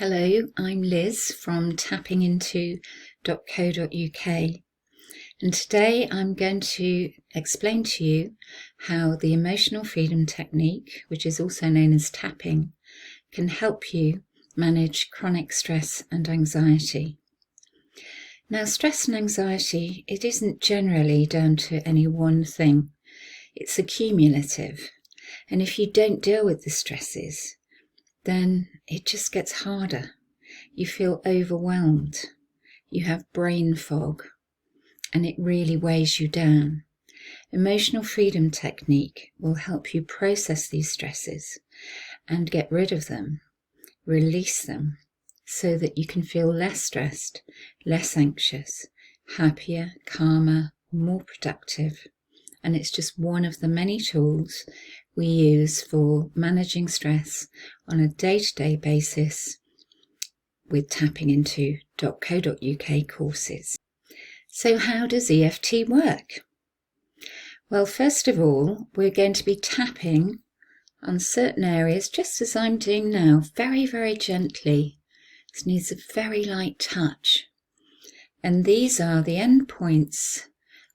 Hello, I'm Liz from tappinginto.co.uk, and today I'm going to explain to you how the emotional freedom technique, which is also known as tapping, can help you manage chronic stress and anxiety. Now, stress and anxiety, it isn't generally down to any one thing. It's accumulative, and if you don't deal with the stresses, then it just gets harder. You feel overwhelmed. You have brain fog, and it really weighs you down. Emotional freedom technique will help you process these stresses and get rid of them, release them, so that you can feel less stressed, less anxious, happier, calmer, more productive. And it's just one of the many tools we use for managing stress on a day-to-day basis with tappinginto.co.uk courses. So how does EFT work? Well, first of all, we're going to be tapping on certain areas, just as I'm doing now, very, very gently. This needs a very light touch. And these are the end points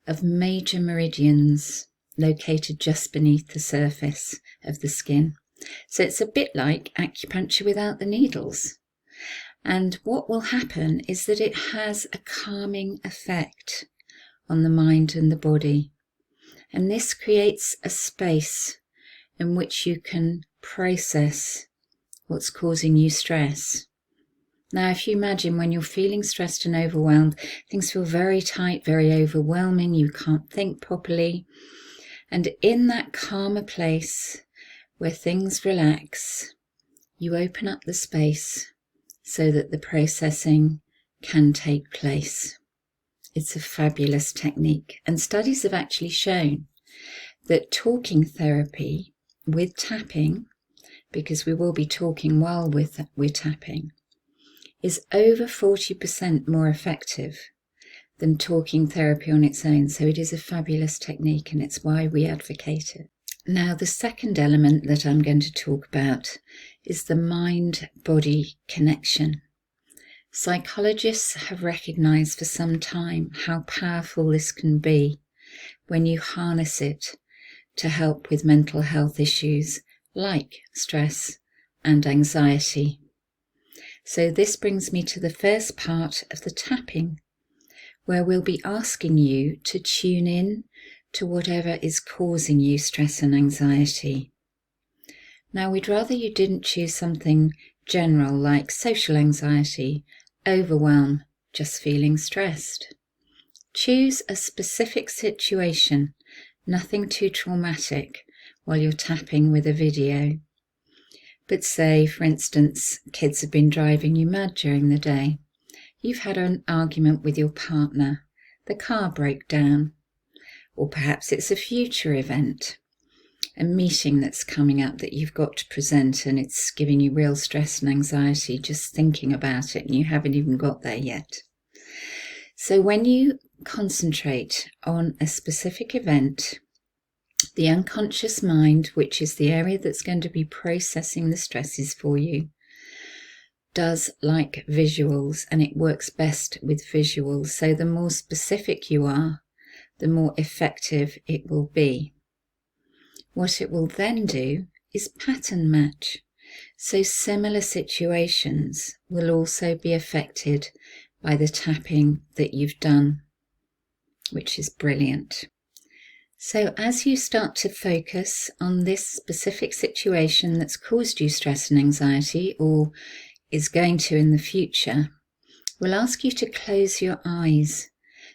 of major meridians located just beneath the surface of the skin. So it's a bit like acupuncture without the needles. And what will happen is that it has a calming effect on the mind and the body. And this creates a space in which you can process what's causing you stress. Now, if you imagine when you're feeling stressed and overwhelmed, things feel very tight, very overwhelming, you can't think properly. And in that calmer place where things relax, you open up the space so that the processing can take place. It's a fabulous technique, and studies have actually shown that talking therapy with tapping, because we will be talking while we're tapping, is over 40% more effective than talking therapy on its own. So it is a fabulous technique, and it's why we advocate it. Now, the second element that I'm going to talk about is the mind-body connection. Psychologists have recognized for some time how powerful this can be when you harness it to help with mental health issues like stress and anxiety. So this brings me to the first part of the tapping, where we'll be asking you to tune in to whatever is causing you stress and anxiety. Now, we'd rather you didn't choose something general like social anxiety, overwhelm, just feeling stressed. Choose a specific situation, nothing too traumatic, while you're tapping with a video. But say, for instance, kids have been driving you mad during the day. You've had an argument with your partner, the car broke down, or perhaps it's a future event, a meeting that's coming up that you've got to present and it's giving you real stress and anxiety just thinking about it, and you haven't even got there yet. So when you concentrate on a specific event, the unconscious mind, which is the area that's going to be processing the stresses for you, does like visuals, and it works best with visuals. So the more specific you are, the more effective it will be. What it will then do is pattern match. So similar situations will also be affected by the tapping that you've done, which is brilliant. So as you start to focus on this specific situation that's caused you stress and anxiety, or is going to in the future, we'll ask you to close your eyes.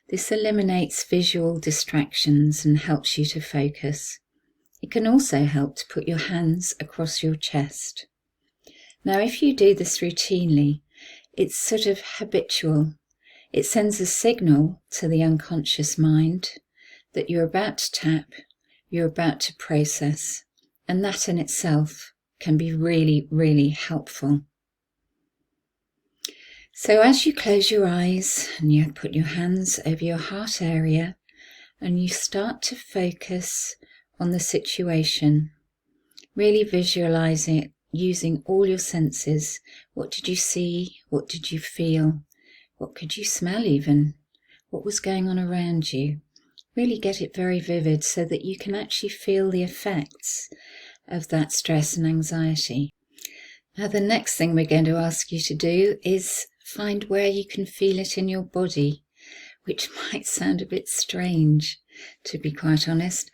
This eliminates visual distractions and helps you to focus. It can also help to put your hands across your chest. Now, if you do this routinely, it's sort of habitual. It sends a signal to the unconscious mind that you're about to tap, you're about to process, and that in itself can be really, really helpful. So as you close your eyes and you put your hands over your heart area and you start to focus on the situation, really visualizing it using all your senses. What did you see? What did you feel? What could you smell even? What was going on around you? Really get it very vivid so that you can actually feel the effects of that stress and anxiety. Now, the next thing we're going to ask you to do is find where you can feel it in your body, which might sound a bit strange, to be quite honest,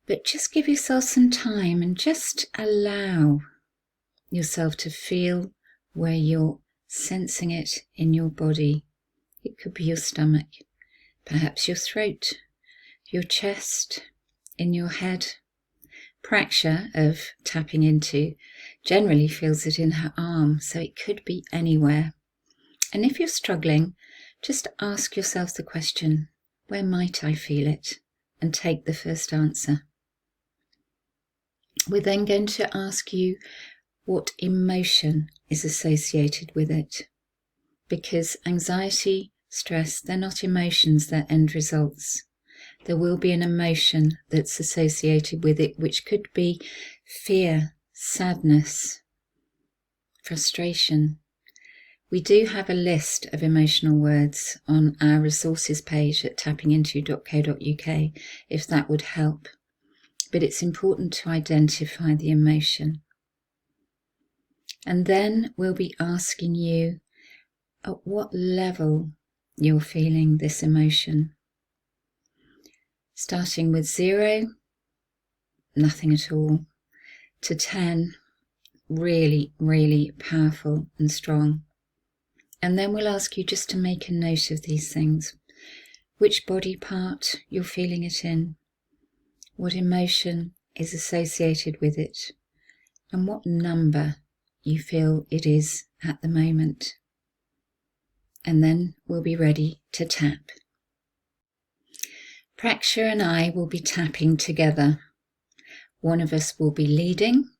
but just give yourself some time and just allow yourself to feel where you're sensing it in your body. It could be your stomach, perhaps your throat, your chest, in your head. Praksha of tapping into generally feels it in her arm, so it could be anywhere. And if you're struggling, just ask yourself the question, where might I feel it? And take the first answer. We're then going to ask you what emotion is associated with it. Because anxiety, stress, they're not emotions, they're end results. There will be an emotion that's associated with it, which could be fear, sadness, frustration. We do have a list of emotional words on our resources page at tappinginto.co.uk if that would help. But it's important to identify the emotion. And then we'll be asking you at what level you're feeling this emotion. Starting with 0, nothing at all, to 10, really, really powerful and strong. And then we'll ask you just to make a note of these things. Which body part you're feeling it in, what emotion is associated with it, and what number you feel it is at the moment. And then we'll be ready to tap. Praksha and I will be tapping together. One of us will be leading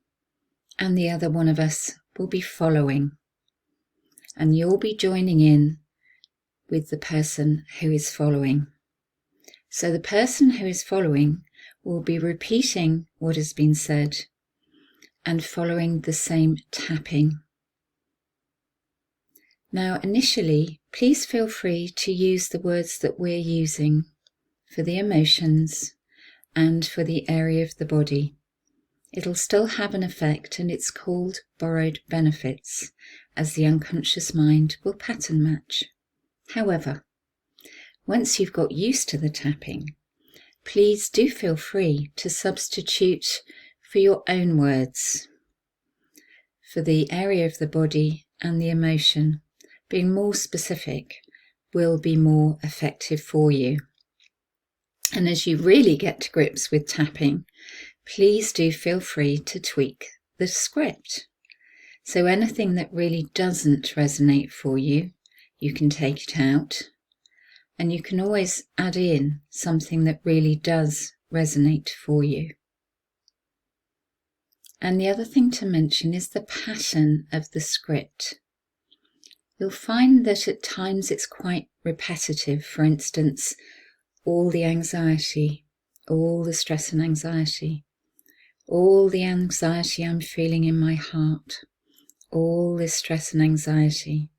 and the other one of us will be following. And you'll be joining in with the person who is following. So the person who is following will be repeating what has been said and following the same tapping. Now, initially, please feel free to use the words that we're using for the emotions and for the area of the body. It'll still have an effect, and it's called borrowed benefits, as the unconscious mind will pattern match. However, once you've got used to the tapping, please do feel free to substitute for your own words for the area of the body and the emotion. Being more specific will be more effective for you. And as you really get to grips with tapping, please do feel free to tweak the script. So anything that really doesn't resonate for you, you can take it out. And you can always add in something that really does resonate for you. And the other thing to mention is the pattern of the script. You'll find that at times it's quite repetitive. For instance, all the anxiety, all the stress and anxiety, all the anxiety I'm feeling in my heart, all this stress and anxiety.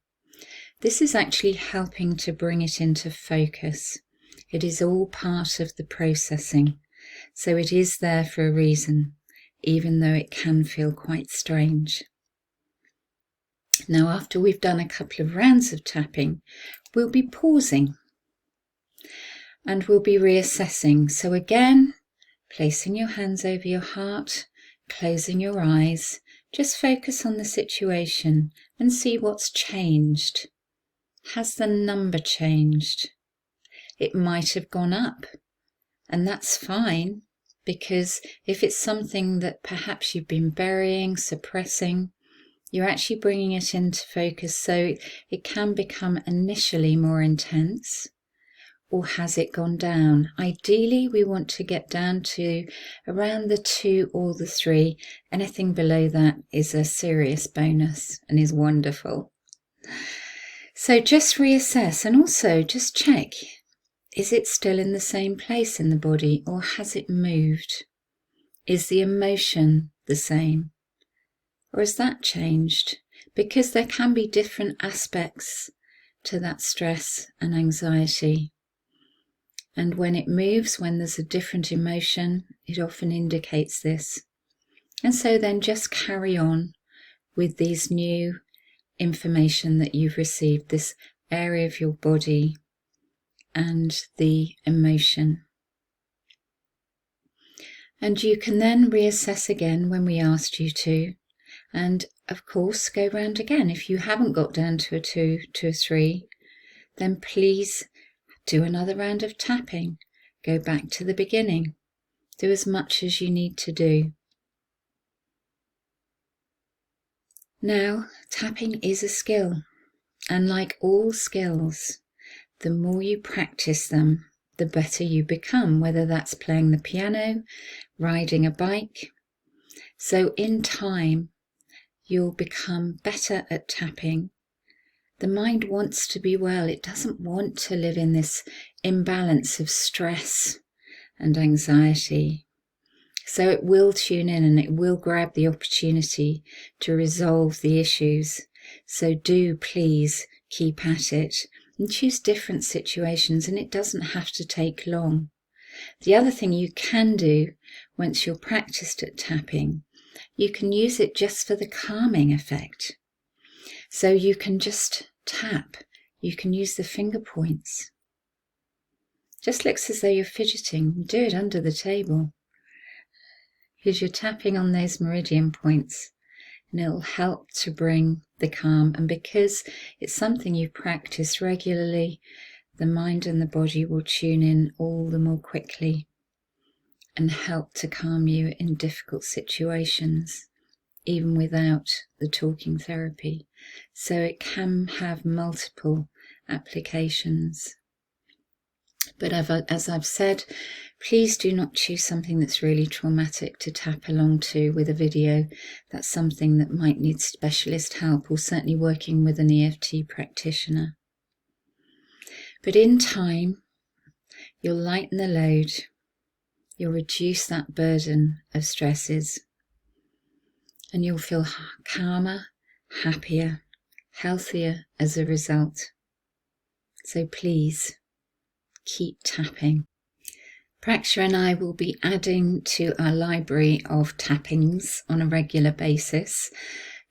This is actually helping to bring it into focus. It is all part of the processing, so it is there for a reason, even though it can feel quite strange. Now, after we've done a couple of rounds of tapping, we'll be pausing and we'll be reassessing. So again, placing your hands over your heart, closing your eyes, just focus on the situation and see what's changed. Has the number changed? It might have gone up, and that's fine, because if it's something that perhaps you've been burying, suppressing, you're actually bringing it into focus, so it can become initially more intense. Or has it gone down? Ideally, we want to get down to around the 2 or the 3. Anything below that is a serious bonus and is wonderful. So just reassess, and also just check, is it still in the same place in the body, or has it moved? Is the emotion the same? Or has that changed? Because there can be different aspects to that stress and anxiety. And when it moves, when there's a different emotion, it often indicates this. And so then just carry on with these new information that you've received, this area of your body and the emotion. And you can then reassess again when we asked you to. And of course, go round again. If you haven't got down to a 2, to a 3, then please do another round of tapping. Go back to the beginning. Do as much as you need to do. Now, tapping is a skill. And like all skills, the more you practice them, the better you become, whether that's playing the piano, riding a bike. So in time, you'll become better at tapping. The mind wants to be well. It doesn't want to live in this imbalance of stress and anxiety. So it will tune in and it will grab the opportunity to resolve the issues. So do please keep at it and choose different situations, and it doesn't have to take long. The other thing you can do once you're practiced at tapping, you can use it just for the calming effect. So you can just tap. You can use the finger points. Just looks as though you're fidgeting. Do it under the table, because you're tapping on those meridian points, and it'll help to bring the calm. And because it's something you practice regularly, the mind and the body will tune in all the more quickly and help to calm you in difficult situations, even without the talking therapy. So it can have multiple applications. But as I've said, please do not choose something that's really traumatic to tap along to with a video. That's something that might need specialist help, or certainly working with an EFT practitioner. But in time, you'll lighten the load. You'll reduce that burden of stresses. And you'll feel calmer, happier, healthier as a result. So please, keep tapping. Praksha and I will be adding to our library of tappings on a regular basis,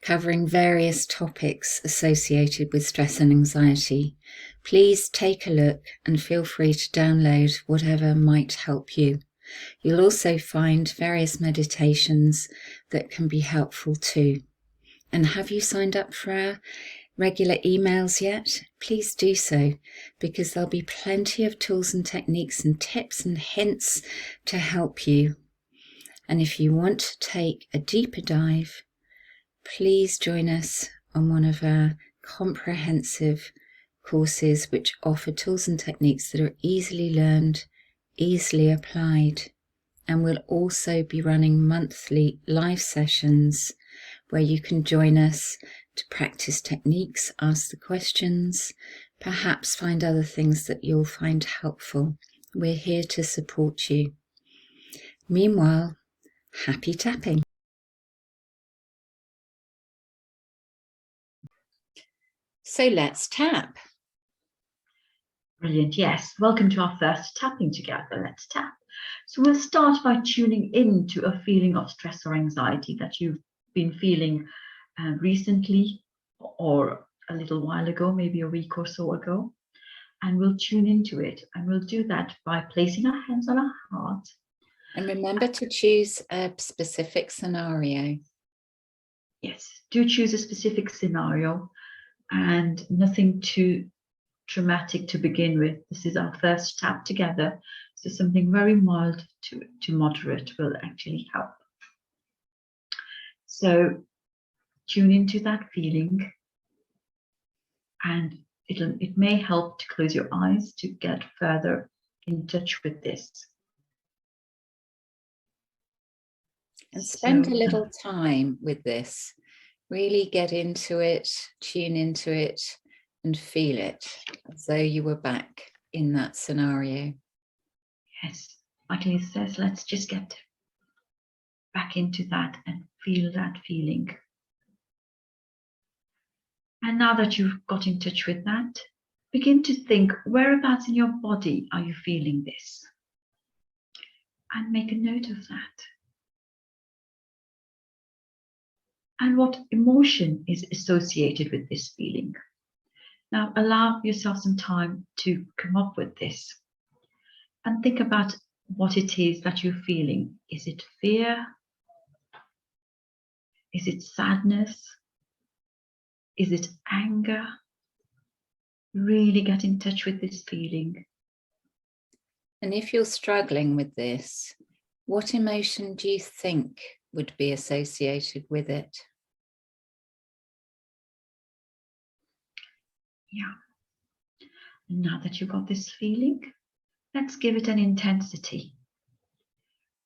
covering various topics associated with stress and anxiety. Please take a look and feel free to download whatever might help you. You'll also find various meditations that can be helpful too. And have you signed up for our regular emails yet? Please do so, because there'll be plenty of tools and techniques and tips and hints to help you. And if you want to take a deeper dive, please join us on one of our comprehensive courses which offer tools and techniques that are easily learned, easily applied. And we'll also be running monthly live sessions where you can join us to practice techniques, ask the questions, perhaps find other things that you'll find helpful. We're here to support you. Meanwhile, happy tapping. So let's tap. Brilliant, yes. Welcome to our first tapping together. Let's tap. So we'll start by tuning into a feeling of stress or anxiety that you've been feeling recently, or a little while ago, maybe a week or so ago. And we'll tune into it. And we'll do that by placing our hands on our heart. And remember to choose a specific scenario. Yes, do choose a specific scenario, and nothing too traumatic to begin with. This is our first tap together, so something very mild to moderate will actually help. So tune into that feeling, and it may help to close your eyes to get further in touch with this. And spend a little time with this. Really get into it, tune into it, and feel it as though you were back in that scenario. Yes, like Liz says, let's just get back into that and feel that feeling. And now that you've got in touch with that, begin to think, whereabouts in your body are you feeling this? And make a note of that. And what emotion is associated with this feeling? Now allow yourself some time to come up with this. And think about what it is that you're feeling. Is it fear? Is it sadness? Is it anger? Really get in touch with this feeling. And if you're struggling with this, what emotion do you think would be associated with it? Yeah. Now that you've got this feeling, let's give it an intensity.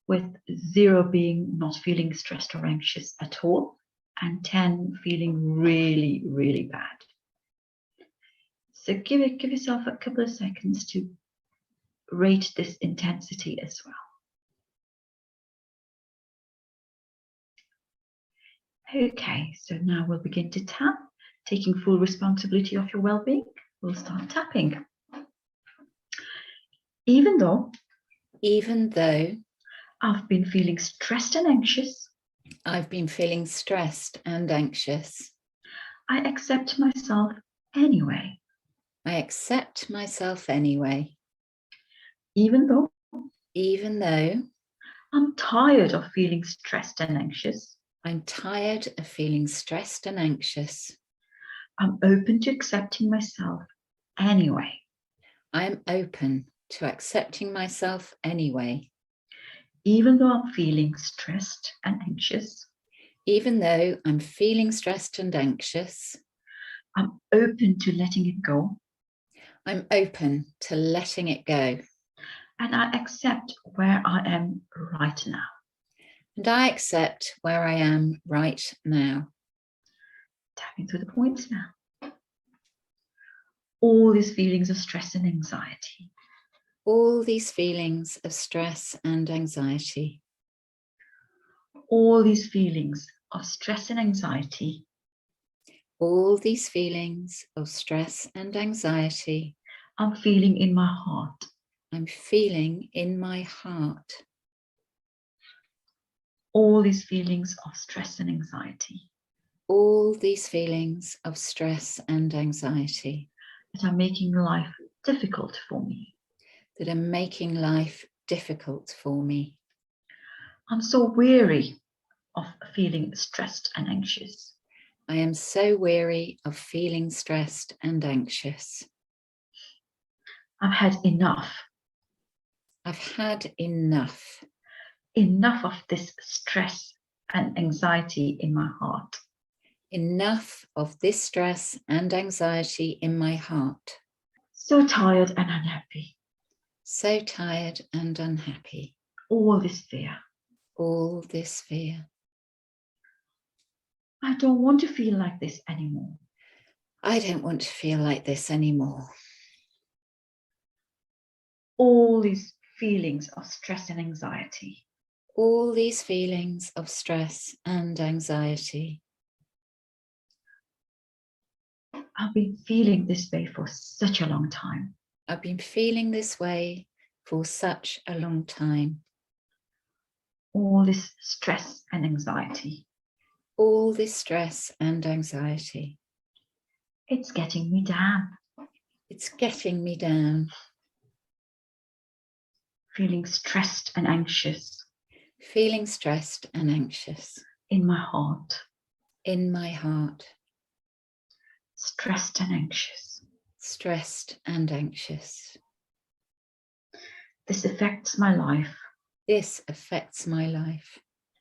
With 0 being not feeling stressed or anxious at all, and 10 feeling really, really bad. So give yourself a couple of seconds to rate this intensity as well. Okay, so now we'll begin to tap, taking full responsibility of your well-being. We'll start tapping. Even though I've been feeling stressed and anxious, I accept myself anyway. Even though I'm tired of feeling stressed and anxious, I'm open to accepting myself anyway. Even though I'm feeling stressed and anxious, I'm open to letting it go. And I accept where I am right now. Tapping through the points now. All these feelings of stress and anxiety. All these feelings of stress and anxiety. All these feelings of stress and anxiety. All these feelings of stress and anxiety. I'm feeling in my heart. I'm feeling in my heart. All these feelings of stress and anxiety. All these feelings of stress and anxiety. That are making life difficult for me. I'm so weary of feeling stressed and anxious. I am so weary of feeling stressed and anxious. I've had enough. Enough of this stress and anxiety in my heart. Enough of this stress and anxiety in my heart. So tired and unhappy. All this fear. I don't want to feel like this anymore. All these feelings of stress and anxiety. I've been feeling this way for such a long time. All this stress and anxiety. It's getting me down. Feeling stressed and anxious. In my heart. Stressed and anxious. This affects my life.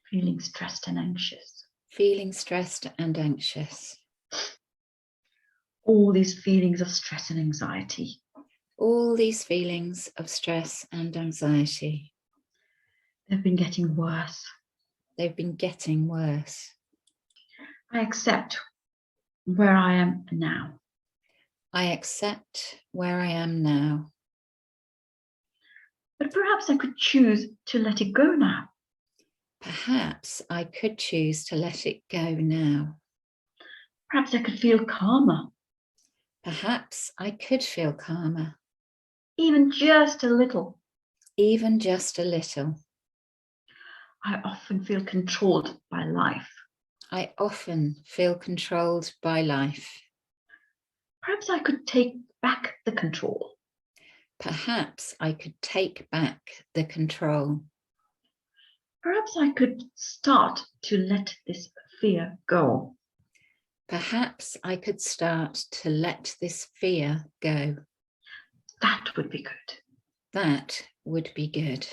Feeling stressed and anxious. All these feelings of stress and anxiety. They've been getting worse. I accept where I am now. But perhaps I could choose to let it go now. Perhaps I could feel calmer. Perhaps I could feel calmer. Even just a little. Even just a little. I often feel controlled by life. I often feel controlled by life. Perhaps I could take back the control. Perhaps I could take back the control. Perhaps I could start to let this fear go. Perhaps I could start to let this fear go. That would be good. That would be good.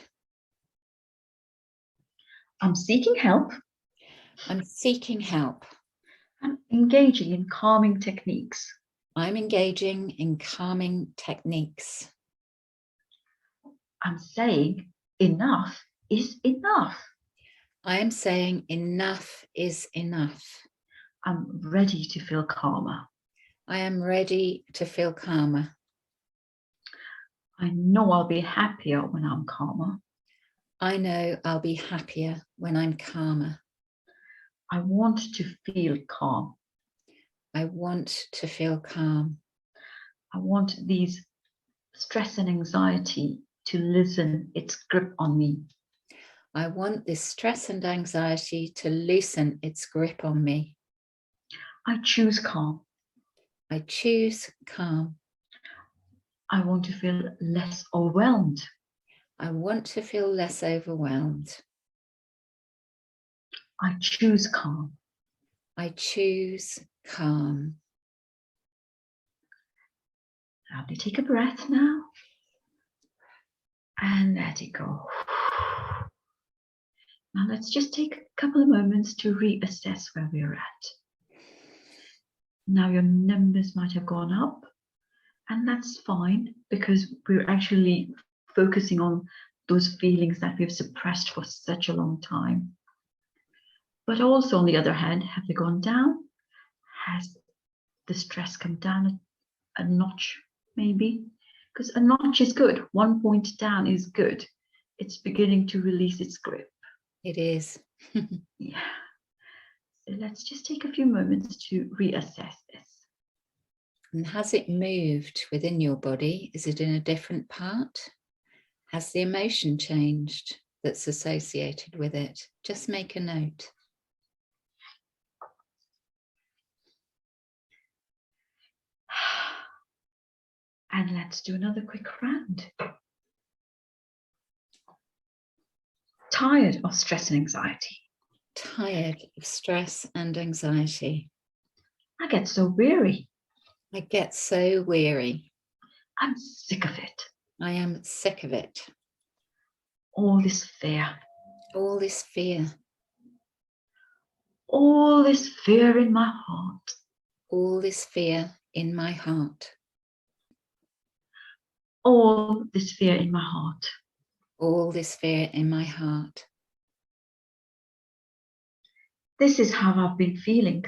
I'm seeking help. I'm seeking help. I'm engaging in calming techniques. I'm engaging in calming techniques. I'm saying enough is enough. I am saying enough is enough. I'm ready to feel calmer. I am ready to feel calmer. I know I'll be happier when I'm calmer. I know I'll be happier when I'm calmer. I want to feel calm. I want to feel calm. I want these stress and anxiety to loosen its grip on me. I want this stress and anxiety to loosen its grip on me. I choose calm. I choose calm. I want to feel less overwhelmed. I want to feel less overwhelmed. I choose calm. I choose calm. Lovely. Take a breath now. And let it go. Now let's just take a couple of moments to reassess where we're at. Now your numbers might have gone up, and that's fine because we're actually focusing on those feelings that we've suppressed for such a long time. But also, on the other hand, have they gone down? Has the stress come down a notch, maybe? Because a notch is good. 1 point down is good. It's beginning to release its grip. It is. Yeah. So let's just take a few moments to reassess this. And has it moved within your body? Is it in a different part? Has the emotion changed that's associated with it? Just make a note. And let's do another quick round. Tired of stress and anxiety. Tired of stress and anxiety. I get so weary. I get so weary. I'm sick of it. I am sick of it. All this fear. All this fear. All this fear in my heart. All this fear in my heart. All this fear in my heart. All this fear in my heart. This is how I've been feeling.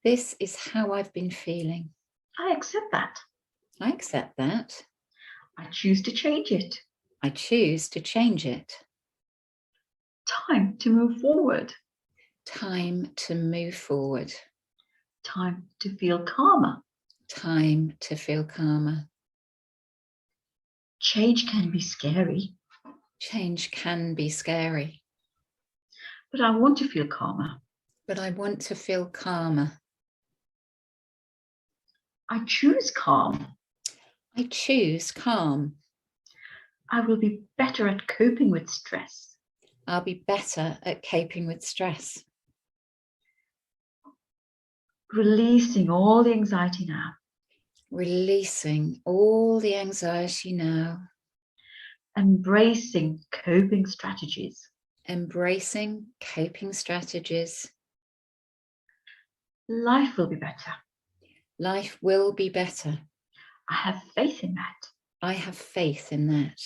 This is how I've been feeling. I accept that. I accept that. I choose to change it. I choose to change it. Time to move forward. Time to move forward. Time to feel calmer. Time to feel calmer. Change can be scary. Change can be scary. But I want to feel calmer. But I want to feel calmer. I choose calm. I choose calm. I will be better at coping with stress. I'll be better at coping with stress. Releasing all the anxiety now. Releasing all the anxiety now. Embracing coping strategies. Embracing coping strategies. Life will be better. Life will be better. I have faith in that. I have faith in that.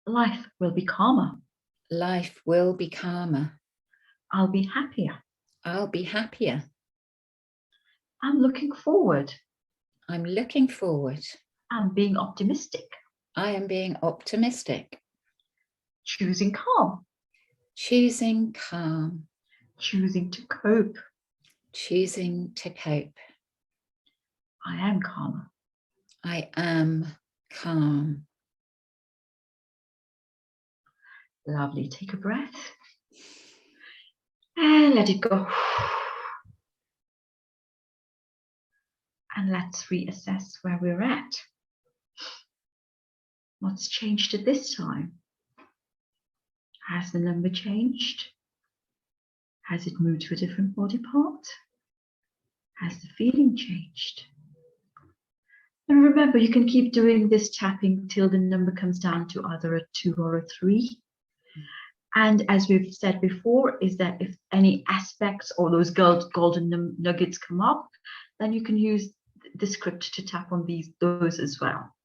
Life will be calmer. Life will be calmer. I'll be happier. I'll be happier. I'm looking forward. I'm looking forward. I'm being optimistic. I am being optimistic. Choosing calm. Choosing calm. Choosing to cope. Choosing to cope. I am calmer. I am calm. Lovely. Take a breath. And let it go. And let's reassess where we're at. What's changed at this time? Has the number changed? Has it moved to a different body part? Has the feeling changed? And remember, you can keep doing this tapping till the number comes down to either a 2 or a 3. And as we've said before, is that if any aspects or those golden nuggets come up, then you can use the script to tap on those as well.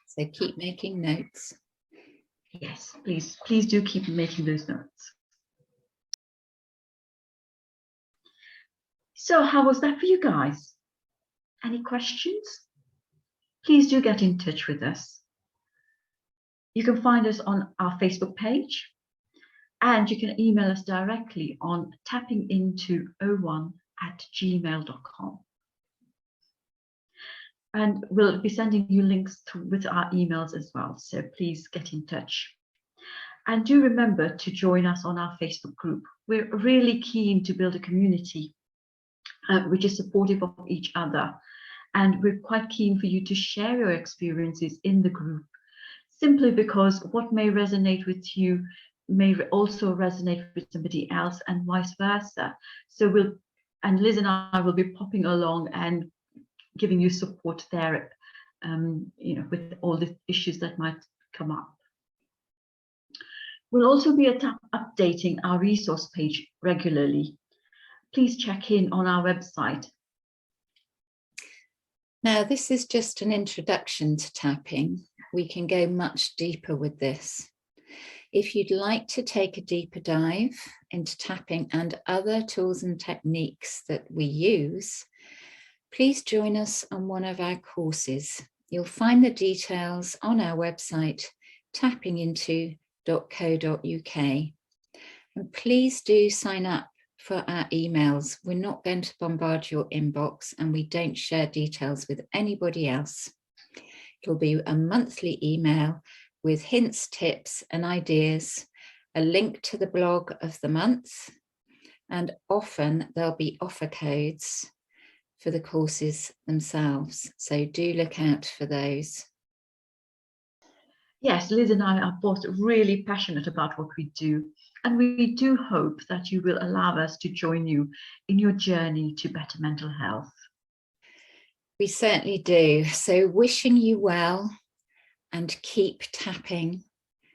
So keep making notes. Yes, please do keep making those notes. So how was that for you guys? Any questions? Please do get in touch with us. You can find us on our Facebook page, and you can email us directly on tappinginto01@gmail.com. And we'll be sending you links with our emails as well, so please get in touch. And do remember to join us on our Facebook group. We're really keen to build a community which is supportive of each other. And we're quite keen for you to share your experiences in the group, simply because what may resonate with you may also resonate with somebody else, and vice versa. So Liz and I will be popping along and giving you support there, with all the issues that might come up. We'll also be updating our resource page regularly. Please check in on our website. Now, this is just an introduction to tapping. We can go much deeper with this. If you'd like to take a deeper dive into tapping and other tools and techniques that we use, please join us on one of our courses. You'll find the details on our website, tappinginto.co.uk. And please do sign up for our emails. We're not going to bombard your inbox, and we don't share details with anybody else. It'll be a monthly email with hints, tips and ideas, a link to the blog of the month, and often there'll be offer codes for the courses themselves. So do look out for those. Yes, Liz and I are both really passionate about what we do, and we do hope that you will allow us to join you in your journey to better mental health. We certainly do. So wishing you well, and keep tapping.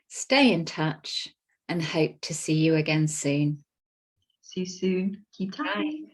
Stay in touch, and hope to see you again soon. See you soon. Keep tapping. Bye.